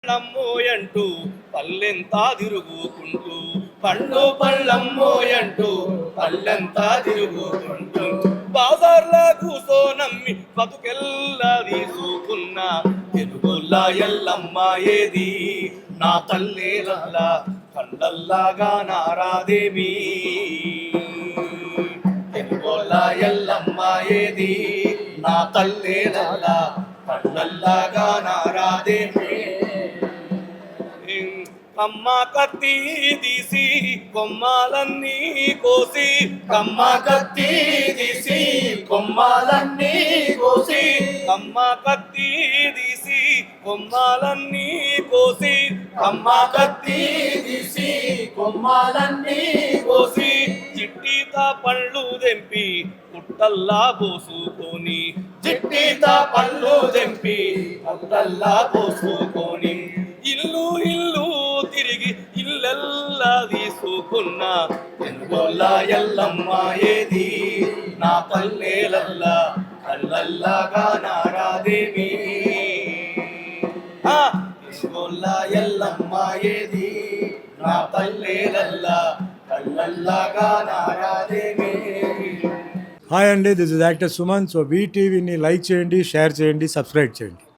పళ్ళమ్మోయంటూ పల్లెంతా తిరుగుకుంటూ పండు పళ్ళమ్మోయంటూ పల్లెంతా తిరుగుకుంటూ బాజార్లా కూసోనమ్మి బతుకెల్లా తీసుకున్న తెలుగుల్లా ఎల్లమ్మ ఏది నా తల్లేలల్లా కళ్ళల్లాగా నారాదేవి తెలుగుల్లా ఎల్లమ్మ ఏది నా తల్లేలల్లా కళ్ళల్లాగా నారాదేవి కమ్మ కత్తి తీసి కొమ్మాలన్నీ కోసి కమ్మ కత్తి తీసి కొమ్మాలన్నీ కోసి కమ్మ కత్తి తీసి కొమ్మాలన్నీ కోసి కమ్మ కత్తి తీసి కొమ్మాలన్నీ కోసి చిట్టిత పళ్ళు తెంపి పుట్టల్లా పోసుకొని చిట్టిత పళ్ళు తెంపి పుట్టల్లా పోసుకొని ఇల్లు ఇల్లు తిరిగి ఇల్లెల్లా తీసుకున్న తెలుగోళ్ళ ఎల్లమ్మ ఏది నా పల్లెలల్లా కళ్ళల్లాగా నారాదేవి తెలుగోళ్ళ ఎల్లమ్మ ఏది నా పల్లెలల్లా కళ్ళల్లాగా నారాదేవి. హాయ్ అండి, this is actor Suman. So వీటీవీని లైక్ చేయండి, షేర్ చేయండి, సబ్స్క్రైబ్ చేయండి.